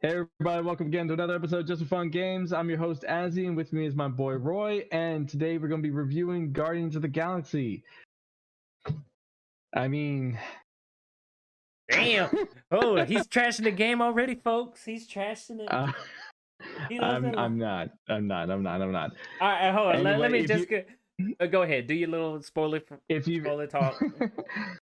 Hey everybody, welcome again to another episode of Just for Fun Games. I'm your host Azzy, and with me is my boy Roy, and today we're going to be reviewing Guardians of the Galaxy. I mean... Damn! Oh, he's trashing the game already, folks. He's trashing it. I'm not. All right, hold on. Anyway, let me just go ahead. Do your little spoiler talk.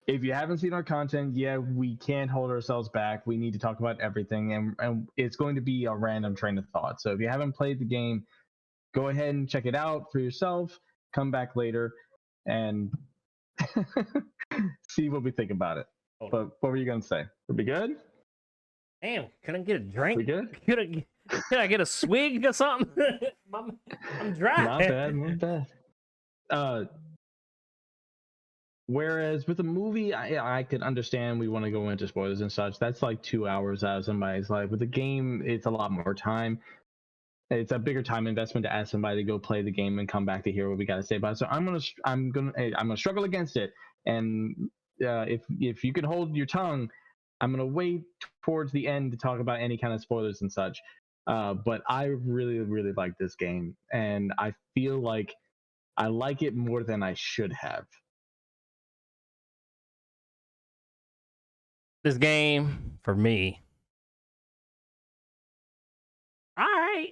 If you haven't seen our content, we can't hold ourselves back. We need to talk about everything, and it's going to be a random train of thought. So if you haven't played the game, go ahead and check it out for yourself. Come back later and see what we think about it. But what were you going to say? Are we good? Damn, can I get a drink? We good? Can I get a swig or something? I'm dry. Not bad. Whereas with a movie, I could understand we want to go into spoilers and such. That's like 2 hours out of somebody's life. With the game, it's a lot more time. It's a bigger time investment to ask somebody to go play the game and come back to hear what we got to say about it. So I'm gonna struggle against it. And if you can hold your tongue, I'm gonna wait towards the end to talk about any kind of spoilers and such. But I really, really like this game, and I feel like I like it more than I should have. This game, for me, all right.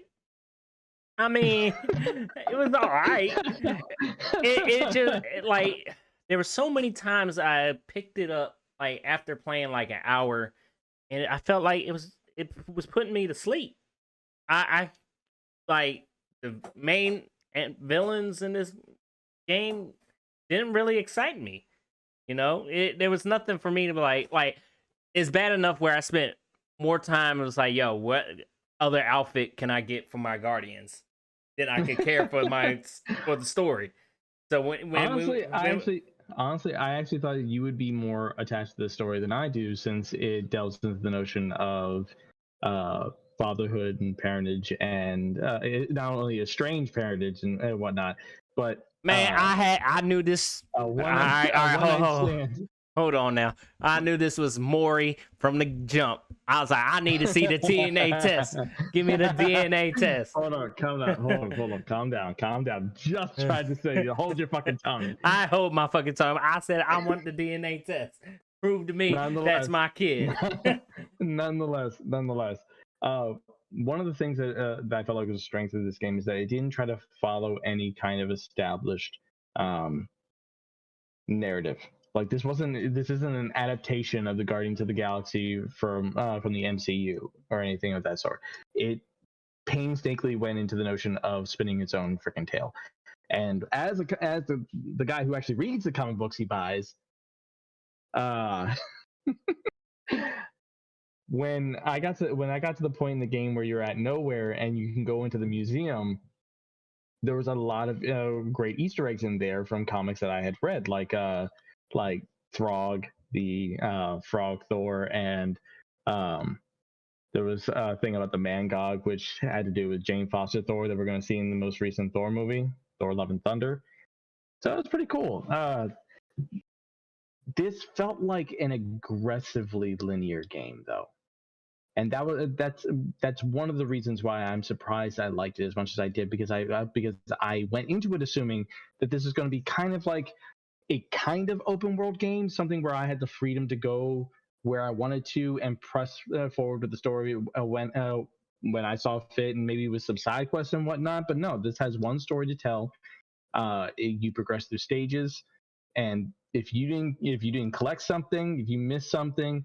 I mean, it was all right. It just, like, there were so many times I picked it up, like, after playing, like, an hour, and I felt like it was putting me to sleep. I like, the main villains in this game didn't really excite me. You know, there was nothing for me to be like, it's bad enough where I spent more time. It was like, yo, what other outfit can I get for my Guardians than I could care for the story? So honestly, I actually thought you would be more attached to the story than I do, since it delves into the notion of fatherhood and parentage, and not only a strange parentage and whatnot, but man, I knew this. Hold on now. I knew this was Maury from the jump. I was like, I need to see the DNA test. Give me the DNA test. Hold on, calm down. Just tried to say, hold your fucking tongue. I hold my fucking tongue. I said I want the DNA test. Prove to me that's my kid. Nonetheless, one of the things that I felt like was a strength of this game is that it didn't try to follow any kind of established narrative. Like, this isn't an adaptation of the Guardians of the Galaxy from the MCU or anything of that sort. It painstakingly went into the notion of spinning its own freaking tail. And as the guy who actually reads the comic books he buys, when I got to the point in the game where you're at nowhere and you can go into the museum, there was a lot of great Easter eggs in there from comics that I had read, like Throg, the Frog Thor, and there was a thing about the Mangog, which had to do with Jane Foster Thor that we're going to see in the most recent Thor movie, Thor: Love and Thunder. So it was pretty cool. This felt like an aggressively linear game, though, and that's one of the reasons why I'm surprised I liked it as much as I did, because I went into it assuming that this is going to be kind of like a kind of open world game, something where I had the freedom to go where I wanted to and press forward with the story when I saw fit, and maybe with some side quests and whatnot. But no, this has one story to tell. You progress through stages, and if you didn't collect something, if you missed something,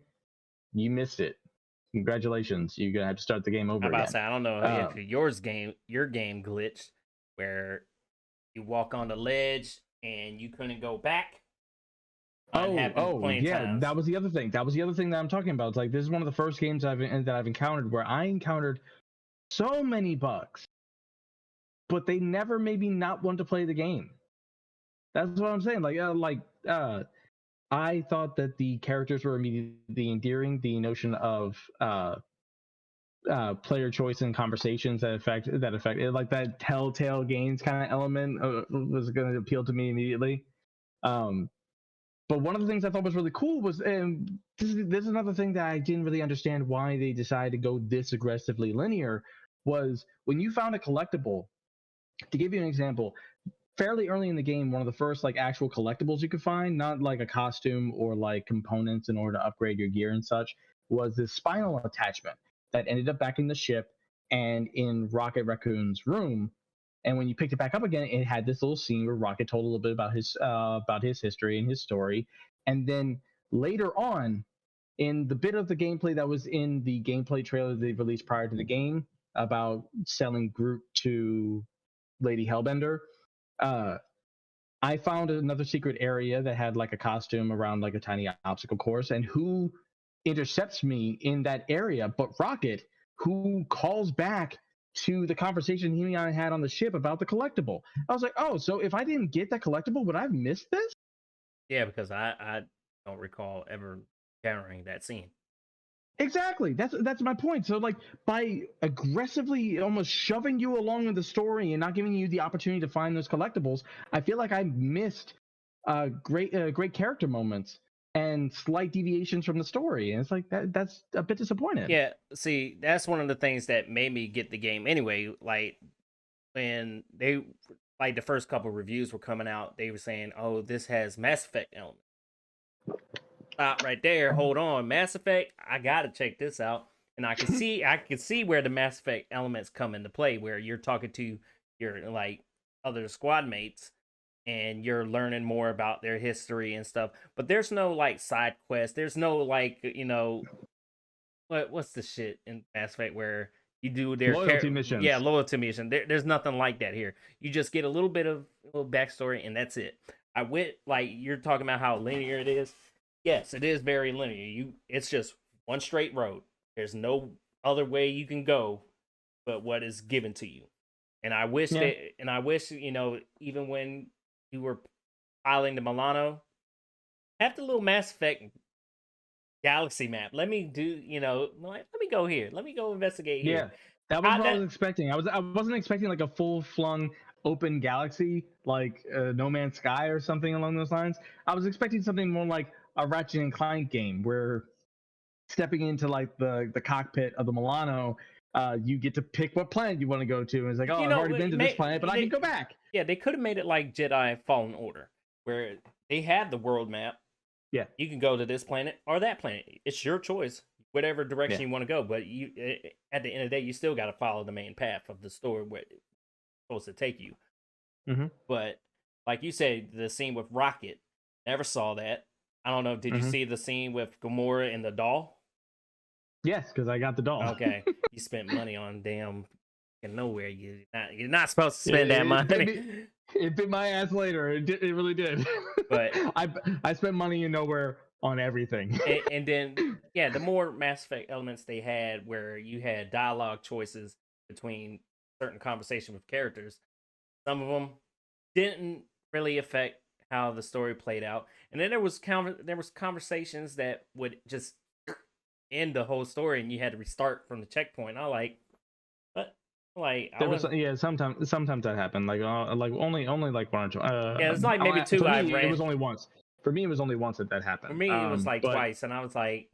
you missed it. Congratulations, you're gonna have to start the game over again. I don't know if your game glitched where you walk on the ledge and you couldn't go back. Yeah, that was the other thing. That I'm talking about. It's like, this is one of the first games that I've encountered where I encountered so many bugs, but they never made me not want to play the game. That's what I'm saying. I thought that the characters were immediately endearing. The notion of player choice and conversations that affect like that Telltale Games kind of element was going to appeal to me immediately. But one of the things I thought was really cool was, this is another thing that I didn't really understand why they decided to go this aggressively linear, was when you found a collectible. To give you an example, fairly early in the game, one of the first like actual collectibles you could find, not like a costume or like components in order to upgrade your gear and such, was this spinal attachment that ended up back in the ship and in Rocket Raccoon's room. And when you picked it back up again, it had this little scene where Rocket told a little bit about his history and his story. And then later on, in the bit of the gameplay that was in the gameplay trailer they released prior to the game about selling Groot to Lady Hellbender, I found another secret area that had like a costume around like a tiny obstacle course, and who intercepts me in that area but Rocket, who calls back to the conversation he and I had on the ship about the collectible. I was like, oh, so if I didn't get that collectible, would I have missed this? Yeah, because I don't recall ever encountering that scene. Exactly. That's my point. So like by aggressively almost shoving you along in the story and not giving you the opportunity to find those collectibles, I feel like I missed great character moments and slight deviations from the story. And it's like that's a bit disappointing. Yeah, see, that's one of the things that made me get the game anyway. Like when they like the first couple reviews were coming out, they were saying, "Oh, this has Mass Effect elements." Stop right there. Hold on, Mass Effect. I gotta check this out, and I can see where the Mass Effect elements come into play, where you're talking to your like other squad mates, and you're learning more about their history and stuff. But there's no like side quest. There's no like what's the shit in Mass Effect where you do their loyalty missions. Yeah, loyalty mission. There's nothing like that here. You just get a little bit of a little backstory, and that's it. I went like you're talking about how linear it is. Yes, it is very linear. It's just one straight road. There's no other way you can go but what is given to you. And I wish even when you were piloting the Milano, have the little Mass Effect galaxy map. Let me let me go here. Let me go investigate here. Yeah, that was what I was expecting. I wasn't expecting like a full flung open galaxy like No Man's Sky or something along those lines. I was expecting something more like a Ratchet and Clank game where stepping into like the cockpit of the Milano, you get to pick what planet you want to go to. And it's like, oh, I've already been to this planet, but I can go back. Yeah, they could have made it like Jedi Fallen Order, where they had the world map. Yeah, you can go to this planet or that planet. It's your choice, whatever direction you want to go. But at the end of the day, you still got to follow the main path of the story where it's supposed to take you. Mm-hmm. But like you said, the scene with Rocket, never saw that. I don't know. Did you see the scene with Gamora and the doll? Yes, because I got the doll. Okay, you spent money on damn nowhere. You're not supposed to spend that money. It bit my ass later. It really did. But I spent money in nowhere on everything. And then the more Mass Effect elements they had, where you had dialogue choices between certain conversation with characters, some of them didn't really affect how the story played out, and then there was conversations that would just end the whole story, and you had to restart from the checkpoint. I like, but like sometimes that happened. Like only like one or two. It's like maybe two. It was only once. For me, it was only once that happened. For me, it was like twice, and I was like.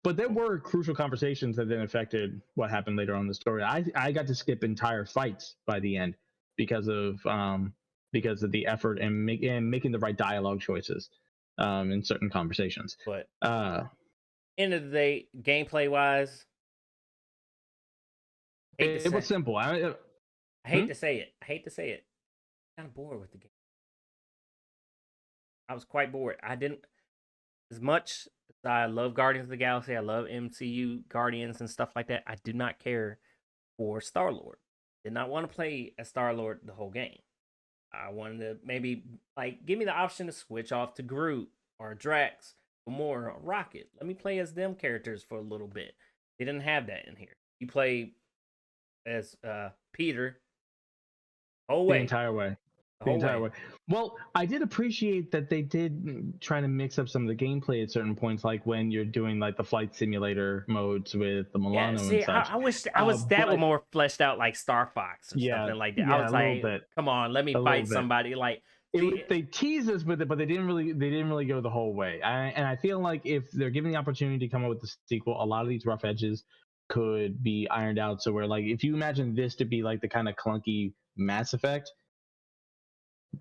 But there were crucial conversations that then affected what happened later on in the story. I got to skip entire fights by the end because of the effort and making the right dialogue choices in certain conversations. But end of the day, gameplay wise, it was simple. I hate to say it. I'm kind of bored with the game. I was quite bored. I didn't, as much as I love Guardians of the Galaxy, I love MCU Guardians and stuff like that, I do not care for Star-Lord. Did not want to play as Star-Lord the whole game. I wanted to maybe like give me the option to switch off to Groot or Drax or more or Rocket. Let me play as them characters for a little bit. They didn't have that in here. You play as Peter the entire way. The entire way. Well, I did appreciate that they did try to mix up some of the gameplay at certain points, like when you're doing like the flight simulator modes with the Milano and such. I wish that were more fleshed out, like Star Fox or something like that. I was like, come on, let me fight somebody. Like they teased us with it, but they didn't really go the whole way. And I feel like if they're given the opportunity to come up with the sequel, a lot of these rough edges could be ironed out. So where, like, if you imagine this to be like the kind of clunky Mass Effect,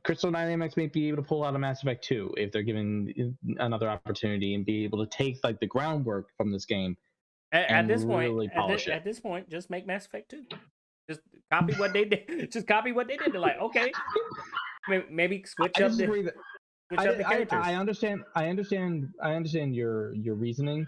Crystal Dynamics may be able to pull out a Mass Effect 2 if they're given another opportunity and be able to take like the groundwork from this game At this point, really polish it. at this point, just make Mass Effect 2. Just copy what they did. Just copy what they did. They're like, okay, maybe switch up the characters. I understand your reasoning,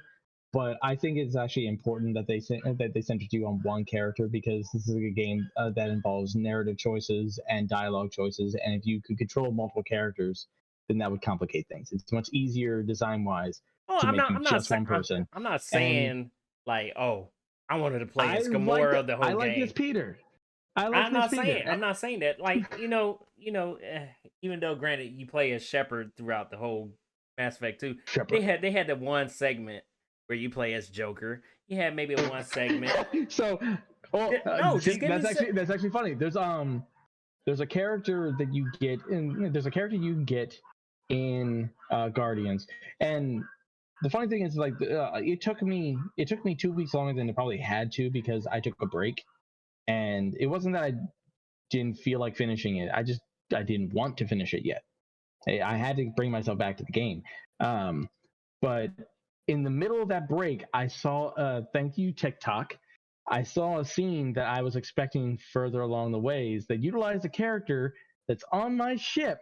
but I think it's actually important that they centered you on one character, because this is a game that involves narrative choices and dialogue choices, and if you could control multiple characters, then that would complicate things. It's much easier design wise to make you just one person. I'm not saying like, oh, I wanted to play as Gamora the whole game. I like this Peter. I'm not saying that. Like, even though granted you play as Shepard throughout the whole Mass Effect 2, they had the one segment where you play as Joker. You had maybe one segment. So, that's actually funny. There's a character that you get in Guardians, and the funny thing is, like, it took me 2 weeks longer than it probably had to, because I took a break, and it wasn't that I didn't feel like finishing it. I didn't want to finish it yet. I had to bring myself back to the game. But in the middle of that break, I saw, thank you TikTok, I saw a scene that I was expecting further along the ways that utilized a character that's on my ship,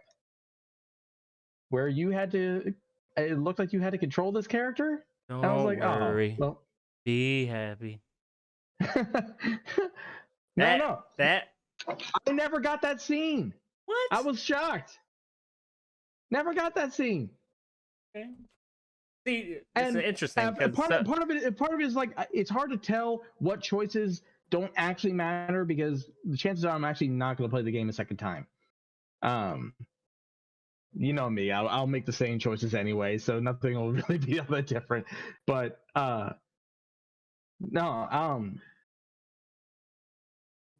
where it looked like you had to control this character. Don't and I was like, worry. oh, well. Be happy. No. That I never got that scene. What? I was shocked. Never got that scene. Okay. See, it's interesting. Part of it is like, it's hard to tell what choices don't actually matter, because the chances are I'm actually not going to play the game a second time. You know me, I'll make the same choices anyway, so nothing will really be all that different. But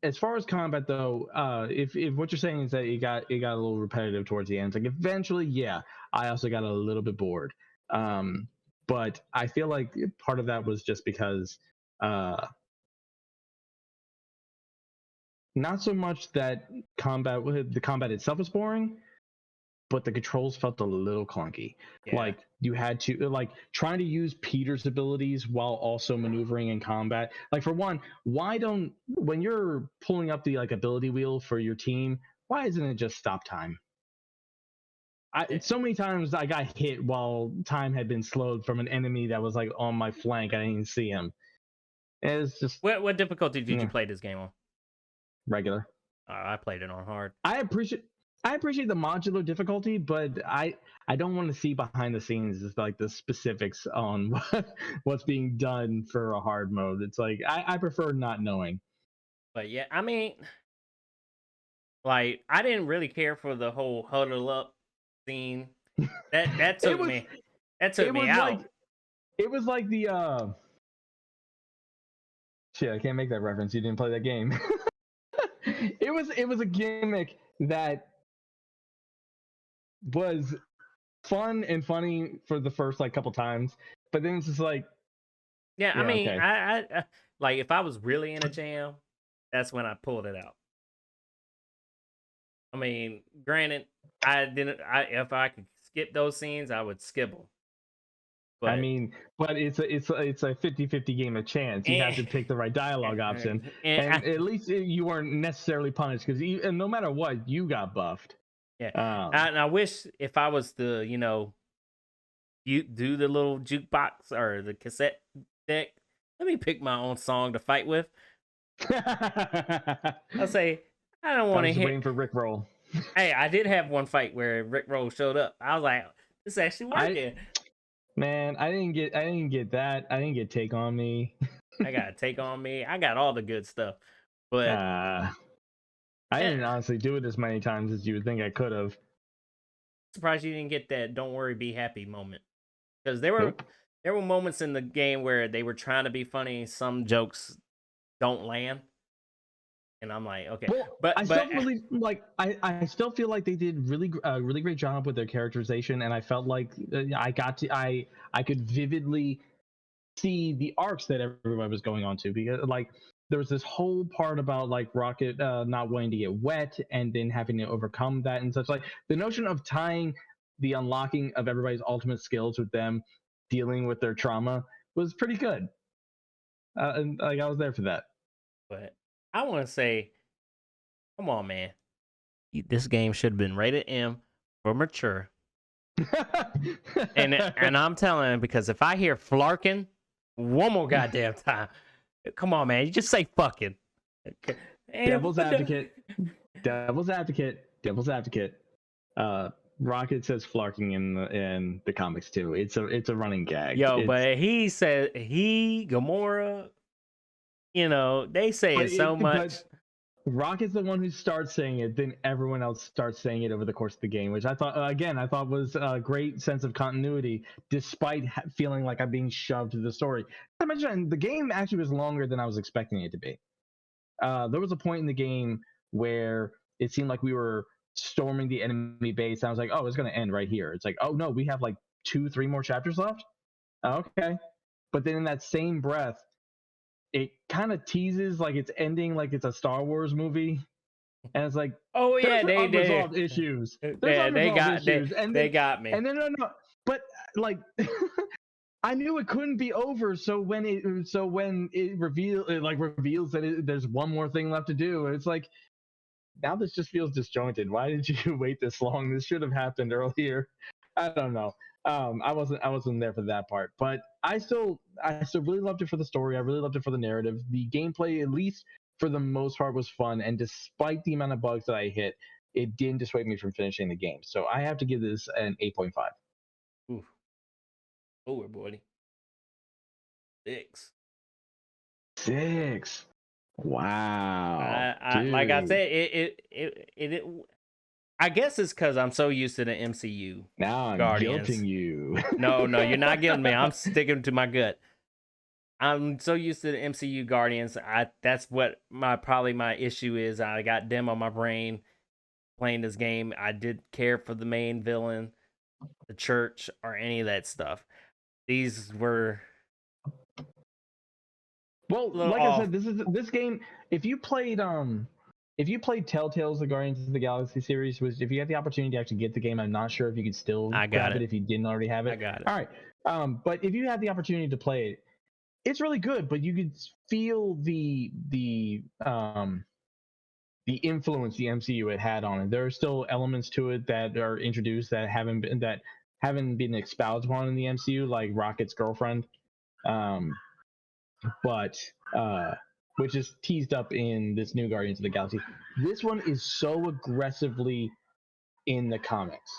as far as combat though, if what you're saying is that it got a little repetitive towards the end, it's like eventually, yeah, I also got a little bit bored. But I feel like part of that was just because not so much that the combat itself was boring, but the controls felt a little clunky. Yeah. Like, you had to, like, trying to use Peter's abilities while also maneuvering in combat. Like, for one, when you're pulling up the, like, ability wheel for your team, why isn't it just stop time? So many times I got hit while time had been slowed from an enemy that was, like, on my flank. I didn't even see him. It's just... What difficulty did you play this game on? Regular. I played it on hard. I appreciate the modular difficulty, but I don't want to see behind the scenes, just like the specifics on what's being done for a hard mode. It's like, I prefer not knowing. But yeah, I mean, like, I didn't really care for the whole huddle up scene. That took me out. It was like the shit, I can't make that reference. You didn't play that game. It was a gimmick that was fun and funny for the first, like, couple times, but then it's just like, yeah, I mean, okay. I like, if I was really in a jam, that's when I pulled it out. I mean, granted, if I could skip those scenes, I would skip them. But, I mean, but it's a 50-50 game of chance. You have to pick the right dialogue option, and at least you weren't necessarily punished, because no matter what, you got buffed. Yeah, and I wish if I was to, you do the little jukebox or the cassette deck, let me pick my own song to fight with. I'll say, I don't want to hit. Waiting for Rick Roll. Hey, I did have one fight where Rick Roll showed up. I was like, this is actually working. Man, I didn't get that. I didn't get Take On Me. I got Take On Me. I got all the good stuff, but I didn't honestly do it as many times as you would think I could have. Surprised you didn't get that "Don't Worry, Be Happy" moment, because there were moments in the game where they were trying to be funny. Some jokes don't land, And I'm like, okay, Well, but I still really like. I still feel like they did really great job with their characterization, and I felt like I could vividly see the arcs that everybody was going on to, because like there was this whole part about like Rocket not wanting to get wet and then having to overcome that and such. Like the notion of tying the unlocking of everybody's ultimate skills with them dealing with their trauma was pretty good, and like I was there for that. but I want to say, come on, man, this game should have been rated M for mature. And I'm telling, because if I hear flarking one more goddamn time, come on, man, you just say fucking. Okay. Devil's advocate. Devil's advocate. Devil's advocate. Rocket says flarking in the comics too. It's a running gag. But he said Gamora. You know, they say it so much. But Rocket's the one who starts saying it, then everyone else starts saying it over the course of the game, which I thought was a great sense of continuity, despite feeling like I'm being shoved to the story. I mentioned the game actually was longer than I was expecting it to be. There was a point in the game where it seemed like we were storming the enemy base. And I was like, oh, it's going to end right here. It's like, oh no, we have like 2-3 more chapters left. Okay. But then in that same breath, it kind of teases like it's ending like it's a Star Wars movie. And it's like, oh yeah, they unresolved issues. They got me. And then no. But like I knew it couldn't be over. So when it reveals that there's one more thing left to do, it's like, now this just feels disjointed. Why did you wait this long? This should have happened earlier. I don't know. I wasn't there for that part, but I still really loved it for the story. I really loved it for the narrative. The gameplay, at least for the most part, was fun. And despite the amount of bugs that I hit, it didn't dissuade me from finishing the game. So I have to give this an 8.5. Ooh. Over, buddy. 6. Wow. Like I said, it I guess it's because I'm so used to the MCU. Now I'm Guardians. guilting you. No, you're not guilting me. I'm sticking to my gut. I'm so used to the MCU Guardians. That's what my issue is. I got them on my brain playing this game. I didn't care for the main villain, the church, or any of that stuff. These were like off. I said, this game. If you played Telltale's The Guardians of the Galaxy series, if you had the opportunity to actually get the game, I'm not sure if you could still grab it if you didn't already have it. I got it. All right. But if you had the opportunity to play it, it's really good. But you could feel the influence the MCU had on it. There are still elements to it that are introduced that haven't been expounded upon in the MCU, like Rocket's girlfriend. But which is teased up in this new Guardians of the Galaxy. This one is so aggressively in the comics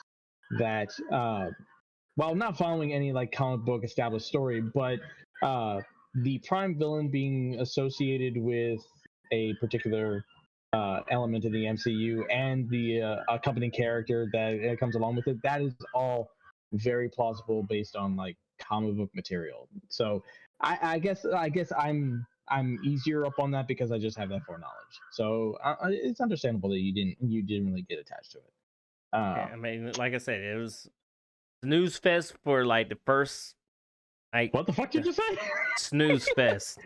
that while not following any like comic book established story, but the prime villain being associated with a particular element of the MCU and the accompanying character that comes along with it, that is all very plausible based on like comic book material. So I guess I'm easier up on that because I just have that foreknowledge. So it's understandable that you didn't really get attached to it. Yeah, I mean, like I said, it was snooze fest for like the first. Like, what the fuck did you say? Snooze fest.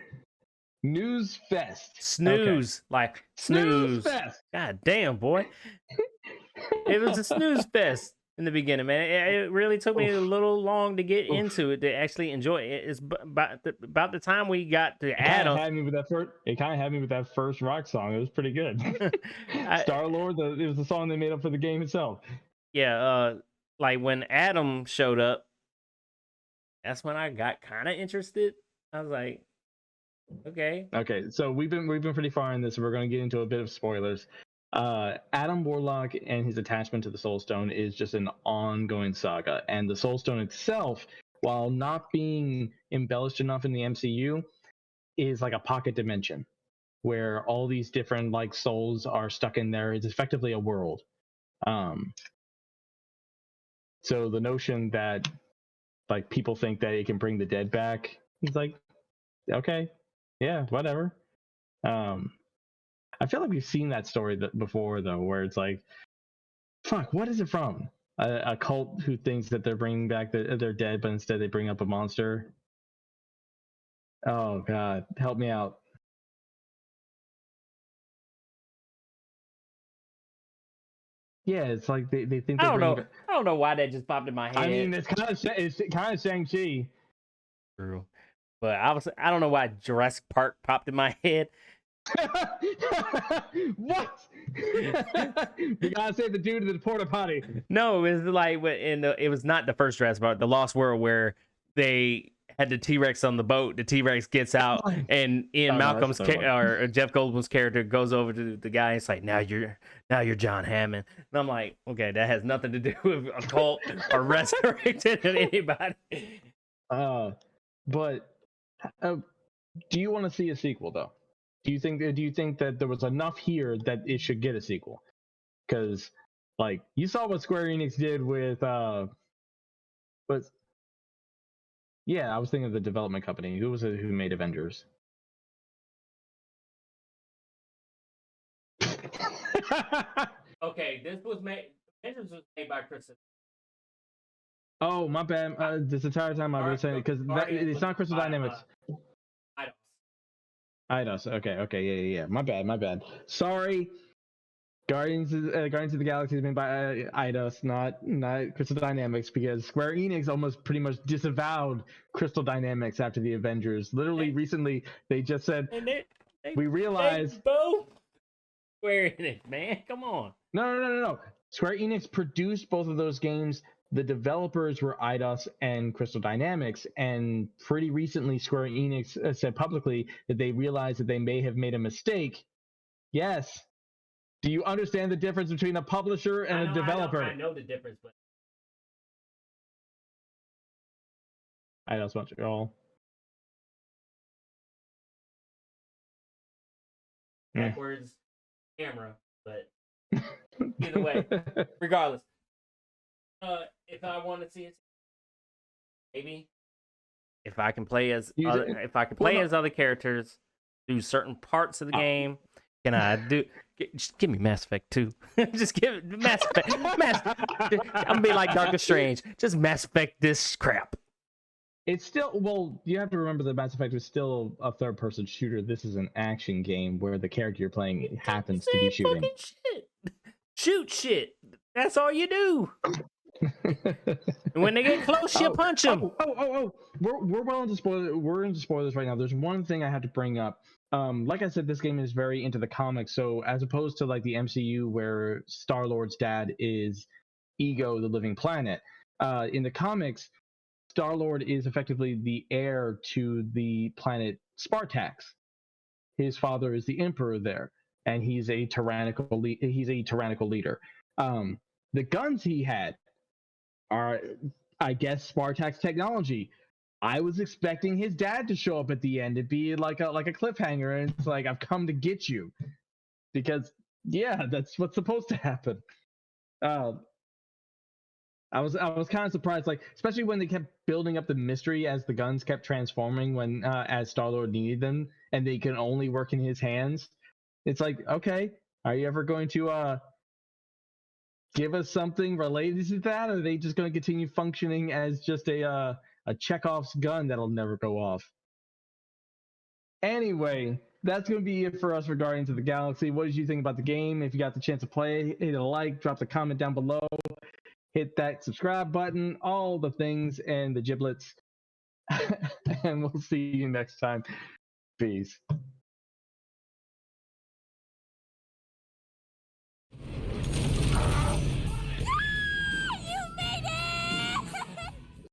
News fest. Snooze, okay. Like snooze. Fest. God damn, boy! It was a snooze fest in the beginning, man. It really took me a little long to get into it to actually enjoy it. It's about the time we got to Adam. It kind of had me with that first rock song. It was pretty good. Star-Lord, it was the song they made up for the game itself. Yeah, like when Adam showed up, that's when I got kind of interested. I was like, okay. So we've been pretty far in this. We're going to get into a bit of spoilers. Adam Warlock and his attachment to the Soul Stone is just an ongoing saga, and the Soul Stone itself, while not being embellished enough in the MCU, is like a pocket dimension where all these different like souls are stuck in there. It's effectively a world. So the notion that like people think that it can bring the dead back, it's like, okay, yeah, whatever. I feel like we've seen that story before though, where it's like, fuck, what is it from? A cult who thinks that they're bringing back they're dead, but instead they bring up a monster. Oh god, help me out. Yeah, it's like they think I don't know. back... I don't know why that just popped in my head. I mean, it's kind of Shang-Chi. True, but I don't know why Jurassic Park popped in my head. What? We gotta save the dude in the porta potty. No, it was like it was not the first Jurassic Park, the Lost World, where they had the T-Rex on the boat. The T-Rex gets out, and Ian Malcolm's or Jeff Goldblum's character goes over to the guy. And it's like, now you're John Hammond, and I'm like, okay, that has nothing to do with a cult or resurrecting anybody. But do you want to see a sequel though? Do you think that there was enough here that it should get a sequel? Because like you saw what Square Enix did with yeah, I was thinking of the development company. Who was it who made Avengers? Okay, Avengers was made by Crystal. Oh, my bad. This entire time I've been saying it because it's not Crystal Dynamics. Eidos. Okay. Yeah. My bad. Sorry. Guardians of the Galaxy is made by Eidos, not Crystal Dynamics, because Square Enix almost pretty much disavowed Crystal Dynamics after the Avengers. Literally, recently they just said we realized both Square Enix, man. Come on. No. Square Enix produced both of those games. The developers were Eidos and Crystal Dynamics, and pretty recently Square Enix said publicly that they realized that they may have made a mistake. Yes. Do you understand the difference between a publisher and a developer? I know the difference, but Eidos-Montréal. Backwards camera, but either way, regardless. If I want to see it, maybe if I can play as other characters, do certain parts of the game, can I do? Just give me Mass Effect 2. Just give it Mass Effect. I'm gonna be like Doctor Strange. Just Mass Effect this crap. It's still, you have to remember that Mass Effect is still a third-person shooter. This is an action game where the character you're playing happens to be shooting. Shit. Shoot shit. That's all you do. And when they get close, you punch them. We're well into spoilers. We're into spoilers right now. There's one thing I have to bring up. Like I said, this game is very into the comics. So as opposed to like the MCU, where Star-Lord's dad is Ego, the living planet, in the comics, Star-Lord is effectively the heir to the planet Spartax. His father is the emperor there, and he's a tyrannical leader. The guns he had are, I guess, Spartax technology. I was expecting his dad to show up at the end. It'd be like a cliffhanger, and it's like, I've come to get you, because yeah, that's what's supposed to happen. I was kind of surprised, like especially when they kept building up the mystery as the guns kept transforming when as Star-Lord needed them, and they can only work in his hands. It's like, okay, are you ever going to give us something related to that, or are they just going to continue functioning as just a Chekhov's gun that'll never go off? Anyway, that's going to be it for us for Guardians of the Galaxy. What did you think about the game? If you got the chance to play, hit a like, drop a comment down below, hit that subscribe button, all the things and the giblets. And we'll see you next time. Peace.